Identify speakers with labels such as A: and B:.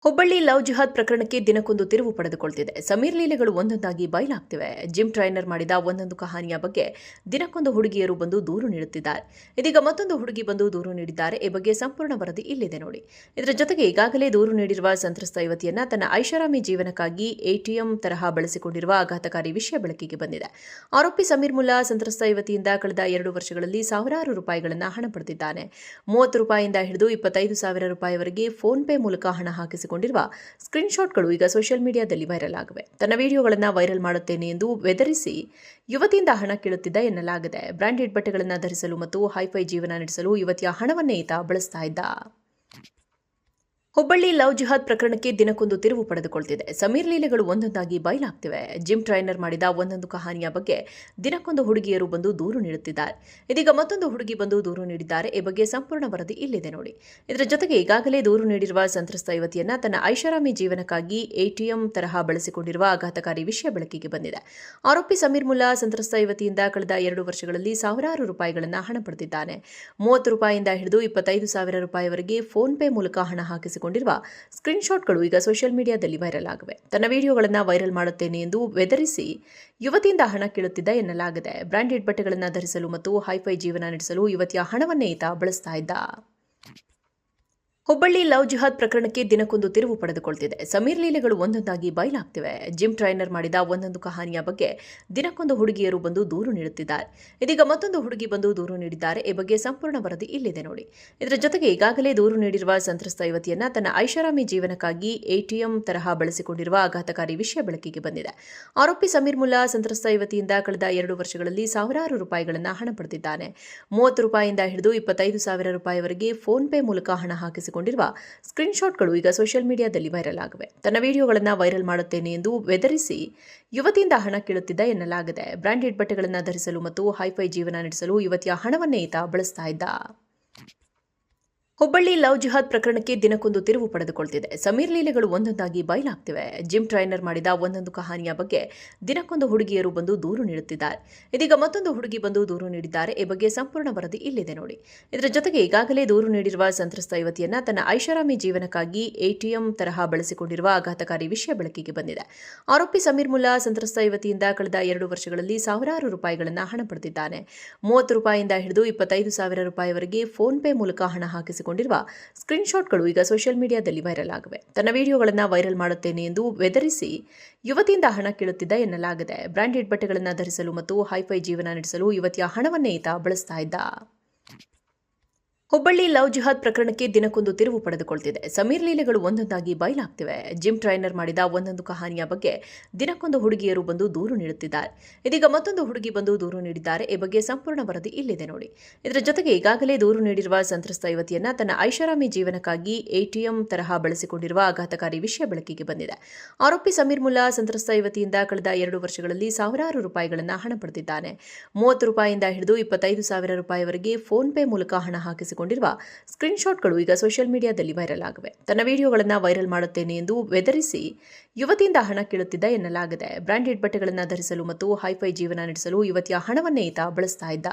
A: Hubballi love ಜಿಹಾದ್ ಪ್ರಕರಣಕ್ಕೆ ದಿನಕ್ಕೊಂದು ತಿರುವು ಪಡೆದುಕೊಳ್ತಿದೆ. ಸಮೀರ್ ಲೀಲೆಗಳು ಒಂದೊಂದಾಗಿ ಬಯಲಾಗ್ತಿವೆ. ಜಿಮ್ ಟ್ರೈನರ್ ಮಾಡಿದ ಒಂದೊಂದು ಕಹಾನಿಯ ಬಗ್ಗೆ ದಿನಕ್ಕೊಂದು ಹುಡುಗಿಯರು ಬಂದು ದೂರು ನೀಡುತ್ತಿದ್ದಾರೆ. ಇದೀಗ ಮತ್ತೊಂದು ಹುಡುಗಿ ಬಂದು ದೂರು ನೀಡಿದ್ದಾರೆ. ಈ ಬಗ್ಗೆ ಸಂಪೂರ್ಣ ವರದಿ ಇಲ್ಲಿದೆ ನೋಡಿ. ಇದರ ಜೊತೆಗೆ ಈಗಾಗಲೇ ದೂರು ನೀಡಿರುವ ಸಂತ್ರಸ್ತ ಯುವತಿಯನ್ನ ತನ್ನ ಐಷಾರಾಮಿ ಜೀವನಕ್ಕಾಗಿ ಎಟಿಎಂ ತರಹ ಬಳಸಿಕೊಂಡಿರುವ ಆಘಾತಕಾರಿ ವಿಷಯ ಬೆಳಕಿಗೆ ಬಂದಿದೆ. ಆರೋಪಿ ಸಮೀರ್ ಮುಲ್ಲಾ ಸಂತ್ರಸ್ತ ಯುವತಿಯಿಂದ ಕಳೆದ 2 ವರ್ಷಗಳಲ್ಲಿ ಸಾವಿರಾರು ರೂಪಾಯಿಗಳನ್ನು ಹಣ ಪಡೆದಿದ್ದಾನೆ. 30 ರೂಪಾಯಿಯಿಂದ ಹಿಡಿದು 25,000 ರೂಪಾಯಿವರೆಗೆ ಫೋನ್ ಪೇ ಮೂಲಕ ಹಣ ಹಾಕಿಸಿಕೊಂಡಿರುವ ಸ್ಕ್ರೀನ್ಶಾಟ್ಗಳು ಈಗ ಸೋಷಿಯಲ್ ಮೀಡಿಯಾದಲ್ಲಿ ವೈರಲ್ ಆಗಿವೆ. ತನ್ನ ವಿಡಿಯೋಗಳನ್ನು ವೈರಲ್ ಮಾಡುತ್ತೇನೆ ಎಂದು ಬೆದರಿಸಿ ಯುವತಿಯಿಂದ ಹಣ ಕೇಳುತ್ತಿದ್ದ ಎನ್ನಲಾಗಿದೆ. ಬ್ರಾಂಡೆಡ್ ಬಟ್ಟೆಗಳನ್ನು ಧರಿಸಲು ಮತ್ತು ಹೈಫೈ ಜೀವನ ನಡೆಸಲು ಯುವತಿಯ ಹಣವನ್ನೇ ಈತ ಬಳಸ್ತಾ ಇದ್ದ. ಹುಬ್ಬಳ್ಳಿ ಲವ್ ಜಿಹಾದ್ ಪ್ರಕರಣಕ್ಕೆ ದಿನಕ್ಕೊಂದು ತಿರುವು ಪಡೆದುಕೊಳ್ತಿದೆ. ಸಮೀರ್ ಲೀಲೆಗಳು ಒಂದೊಂದಾಗಿ ಬಯಲಾಗ್ತಿವೆ. ಜಿಮ್ ಟ್ರೈನರ್ ಮಾಡಿದ ಒಂದೊಂದು ಕಹಾನಿಯ ಬಗ್ಗೆ ದಿನಕ್ಕೊಂದು ಹುಡುಗಿಯರು ಬಂದು ದೂರು ನೀಡುತ್ತಿದ್ದಾರೆ. ಇದೀಗ ಮತ್ತೊಂದು ಹುಡುಗಿ ಬಂದು ದೂರು ನೀಡಿದ್ದಾರೆ. ಈ ಬಗ್ಗೆ ಸಂಪೂರ್ಣ ವರದಿ ಇಲ್ಲಿದೆ ನೋಡಿ. ಇದರ ಜೊತೆಗೆ ಈಗಾಗಲೇ ದೂರು ನೀಡಿರುವ ಸಂತ್ರಸ್ತ ಯುವತಿಯನ್ನ ತನ್ನ ಐಷಾರಾಮಿ ಜೀವನಕ್ಕಾಗಿ ಎಟಿಎಂ ತರಹ ಬಳಸಿಕೊಂಡಿರುವ ಆಘಾತಕಾರಿ ವಿಷಯ ಬೆಳಕಿಗೆ ಬಂದಿದೆ. ಆರೋಪಿ ಸಮೀರ್ ಮುಲ್ಲಾ ಸಂತ್ರಸ್ತ ಯುವತಿಯಿಂದ ಕಳೆದ 2 ವರ್ಷಗಳಲ್ಲಿ ಸಾವಿರಾರು ರೂಪಾಯಿಗಳನ್ನು ಹಣ ಪಡೆದಿದ್ದಾನೆ. 30 ರೂಪಾಯಿಯಿಂದ ಹಿಡಿದು 25,000 ರೂಪಾಯಿವರೆಗೆ ಫೋನ್ ಪೇ ಮೂಲಕ ಹಣ ಹಾಕಿಸಿಕೊಂಡಿರುವ ಸ್ಕ್ರೀನ್ಶಾಟ್ಗಳು ಈಗ ಸೋಷಿಯಲ್ ಮೀಡಿಯಾದಲ್ಲಿ ವೈರಲ್ ಆಗಿವೆ. ತನ್ನ ವಿಡಿಯೋಗಳನ್ನು ವೈರಲ್ ಮಾಡುತ್ತೇನೆ ಎಂದು ಬೆದರಿಸಿ ಯುವತಿಯಿಂದ ಹಣ ಕೇಳುತ್ತಿದ್ದ ಎನ್ನಲಾಗಿದೆ. ಬ್ರಾಂಡೆಡ್ ಬಟ್ಟೆಗಳನ್ನು ಧರಿಸಲು ಮತ್ತು ಹೈಫೈ ಜೀವನ ನಡೆಸಲು ಯುವತಿಯ ಹಣವನ್ನೇ ಈತ ಬಳಸ್ತಾ ಇದ್ದ. ಹುಬ್ಬಳ್ಳಿ ಲವ್ ಜಿಹಾದ್ ಪ್ರಕರಣಕ್ಕೆ ದಿನಕ್ಕೊಂದು ತಿರುವು ಪಡೆದುಕೊಳ್ತಿದೆ. ಸಮೀರ್ ಲೀಲೆಗಳು ಒಂದೊಂದಾಗಿ ಬಯಲಾಗ್ತಿವೆ. ಜಿಮ್ ಟ್ರೈನರ್ ಮಾಡಿದ ಒಂದೊಂದು ಕಹಾನಿಯ ಬಗ್ಗೆ ದಿನಕ್ಕೊಂದು ಹುಡುಗಿಯರು ಬಂದು ದೂರು ನೀಡುತ್ತಿದ್ದಾರೆ. ಇದೀಗ ಮತ್ತೊಂದು ಹುಡುಗಿ ಬಂದು ದೂರು ನೀಡಿದ್ದಾರೆ. ಈ ಬಗ್ಗೆ ಸಂಪೂರ್ಣ ವರದಿ ಇಲ್ಲಿದೆ ನೋಡಿ. ಇದರ ಜೊತೆಗೆ ಈಗಾಗಲೇ ದೂರು ನೀಡಿರುವ ಸಂತ್ರಸ್ತ ಯುವತಿಯನ್ನ ತನ್ನ ಐಷಾರಾಮಿ ಜೀವನಕ್ಕಾಗಿ ಎಟಿಎಂ ತರಹ ಬಳಸಿಕೊಂಡಿರುವ ಆಘಾತಕಾರಿ ವಿಷಯ ಬೆಳಕಿಗೆ ಬಂದಿದೆ. ಆರೋಪಿ ಸಮೀರ್ ಮುಲ್ಲಾ ಸಂತ್ರಸ್ತ ಯುವತಿಯಿಂದ ಕಳೆದ 2 ವರ್ಷಗಳಲ್ಲಿ ಸಾವಿರಾರು ರೂಪಾಯಿಗಳನ್ನು ಹಣ ಪಡೆದಿದ್ದಾನೆ. 30 ರೂಪಾಯಿಯಿಂದ ಹಿಡಿದು 25,000 ರೂಪಾಯಿವರೆಗೆ ಫೋನ್ ಪೇ ಮೂಲಕ ಹಣ ಹಾಕಿಸಿಕೊಂಡಿರುವ ಸ್ಕ್ರೀನ್ಶಾಟ್ಗಳು ಈಗ ಸೋಷಿಯಲ್ ಮೀಡಿಯಾದಲ್ಲಿ ವೈರಲ್ ಆಗಿವೆ. ತನ್ನ ವಿಡಿಯೋಗಳನ್ನು ವೈರಲ್ ಮಾಡುತ್ತೇನೆ ಎಂದು ಬೆದರಿಸಿ ಯುವತಿಯಿಂದ ಹಣ ಕೇಳುತ್ತಿದ್ದ ಎನ್ನಲಾಗಿದೆ. ಬ್ರಾಂಡೆಡ್ ಬಟ್ಟೆಗಳನ್ನು ಧರಿಸಲು ಮತ್ತು ಹೈಫೈ ಜೀವನ ನಡೆಸಲು ಯುವತಿಯ ಹಣವನ್ನೇ ಈತ ಬಳಸ್ತಾ ಇದ್ದ. ಹುಬ್ಬಳ್ಳಿ ಲವ್ ಜಿಹಾದ್ ಪ್ರಕರಣಕ್ಕೆ ದಿನಕ್ಕೊಂದು ತಿರುವು ಪಡೆದುಕೊಳ್ತಿದೆ. ಸಮೀರ್ ಲೀಲೆಗಳು ಒಂದೊಂದಾಗಿ ಬಯಲಾಗ್ತಿವೆ. ಜಿಮ್ ಟ್ರೈನರ್ ಮಾಡಿದ ಒಂದೊಂದು ಕಹಾನಿಯ ಬಗ್ಗೆ ದಿನಕ್ಕೊಂದು ಹುಡುಗಿಯರು ಬಂದು ದೂರು ನೀಡುತ್ತಿದ್ದಾರೆ. ಇದೀಗ ಮತ್ತೊಂದು ಹುಡುಗಿ ಬಂದು ದೂರು ನೀಡಿದ್ದಾರೆ. ಈ ಬಗ್ಗೆ ಸಂಪೂರ್ಣ ವರದಿ ಇಲ್ಲಿದೆ ನೋಡಿ. ಇದರ ಜೊತೆಗೆ ಈಗಾಗಲೇ ದೂರು ನೀಡಿರುವ ಸಂತ್ರಸ್ತ ಯುವತಿಯನ್ನ ತನ್ನ ಐಷಾರಾಮಿ ಜೀವನಕ್ಕಾಗಿ ಎಟಿಎಂ ತರಹ ಬಳಸಿಕೊಂಡಿರುವ ಆಘಾತಕಾರಿ ವಿಷಯ ಬೆಳಕಿಗೆ ಬಂದಿದೆ. ಆರೋಪಿ ಸಮೀರ್ ಮುಲ್ಲಾ ಸಂತ್ರಸ್ತ ಯುವತಿಯಿಂದ ಕಳೆದ 2 ವರ್ಷಗಳಲ್ಲಿ ಸಾವಿರಾರು ರೂಪಾಯಿಗಳನ್ನು ಹಣ ಪಡೆದಿದ್ದಾನೆ. 30 ರೂಪಾಯಿಯಿಂದ ಹಿಡಿದು 25,000 ರೂಪಾಯಿವರೆಗೆ ಫೋನ್ ಪೇ ಮೂಲಕ ಹಣ ಹಾಕಿಸಿಕೊಂಡಿರುವ ಸ್ಕ್ರೀನ್ಶಾಟ್ಗಳು ಈಗ ಸೋಷಿಯಲ್ ಮೀಡಿಯಾದಲ್ಲಿ ವೈರಲ್ ಆಗಿವೆ. ತನ್ನ ವಿಡಿಯೋಗಳನ್ನು ವೈರಲ್ ಮಾಡುತ್ತೇನೆ ಎಂದು ಬೆದರಿಸಿ ಯುವತಿಯಿಂದ ಹಣ ಕೇಳುತ್ತಿದ್ದ ಎನ್ನಲಾಗಿದೆ. ಬ್ರಾಂಡೆಡ್ ಬಟ್ಟೆಗಳನ್ನು ಧರಿಸಲು ಮತ್ತು ಹೈಫೈ ಜೀವನ ನಡೆಸಲು ಯುವತಿಯ ಹಣವನ್ನೇ ಈತ ಬಳಸ್ತಾ ಇದ್ದ. ಹುಬ್ಬಳ್ಳಿ ಲವ್ ಜಿಹಾದ್ ಪ್ರಕರಣಕ್ಕೆ ದಿನಕ್ಕೊಂದು ತಿರುವು ಪಡೆದುಕೊಳ್ತಿದೆ. ಸಮೀರ್ ಲೀಲೆಗಳು ಒಂದೊಂದಾಗಿ ಬಯಲಾಗ್ತಿವೆ. ಜಿಮ್ ಟ್ರೈನರ್ ಮಾಡಿದ ಒಂದೊಂದು ಕಹಾನಿಯ ಬಗ್ಗೆ ದಿನಕ್ಕೊಂದು ಹುಡುಗಿಯರು ಬಂದು ದೂರು ನೀಡುತ್ತಿದ್ದಾರೆ. ಇದೀಗ ಮತ್ತೊಂದು ಹುಡುಗಿ ಬಂದು ದೂರು ನೀಡಿದ್ದಾರೆ. ಈ ಬಗ್ಗೆ ಸಂಪೂರ್ಣ ವರದಿ ಇಲ್ಲಿದೆ ನೋಡಿ. ಇದರ ಜೊತೆಗೆ ಈಗಾಗಲೇ ದೂರು ನೀಡಿರುವ ಸಂತ್ರಸ್ತ ಯುವತಿಯನ್ನ ತನ್ನ ಐಷಾರಾಮಿ ಜೀವನಕ್ಕಾಗಿ ಎಟಿಎಂ ತರಹ ಬಳಸಿಕೊಂಡಿರುವ ಆಘಾತಕಾರಿ ವಿಷಯ ಬೆಳಕಿಗೆ ಬಂದಿದೆ. ಆರೋಪಿ ಸಮೀರ್ ಮುಲ್ಲಾ ಸಂತ್ರಸ್ತ ಯುವತಿಯಿಂದ ಕಳೆದ 2 ವರ್ಷಗಳಲ್ಲಿ ಸಾವಿರಾರು ರೂಪಾಯಿಗಳನ್ನು ಹಣ ಪಡೆದಿದ್ದಾನೆ. 30 ರೂಪಾಯಿಯಿಂದ ಹಿಡಿದು 25,000 ರೂಪಾಯಿವರೆಗೆ ಫೋನ್ ಪೇ ಮೂಲಕ ಹಣ ಹಾಕಿಸಿಕೊಂಡಿರುವ ಸ್ಕ್ರೀನ್ಶಾಟ್ಗಳು ಈಗ ಸೋಷಿಯಲ್ ಮೀಡಿಯಾದಲ್ಲಿ ವೈರಲ್ ಆಗಿವೆ. ತನ್ನ ವಿಡಿಯೋಗಳನ್ನು ವೈರಲ್ ಮಾಡುತ್ತೇನೆ ಎಂದು ಬೆದರಿಸಿ ಯುವತಿಯಿಂದ ಹಣ ಕೇಳುತ್ತಿದ್ದ ಎನ್ನಲಾಗಿದೆ. ಬ್ರಾಂಡೆಡ್ ಬಟ್ಟೆಗಳನ್ನು ಧರಿಸಲು ಮತ್ತು ಹೈಫೈ ಜೀವನ ನಡೆಸಲು ಯುವತಿಯ ಹಣವನ್ನೇ ಈತ ಬಳಸ್ತಾ ಇದ್ದ.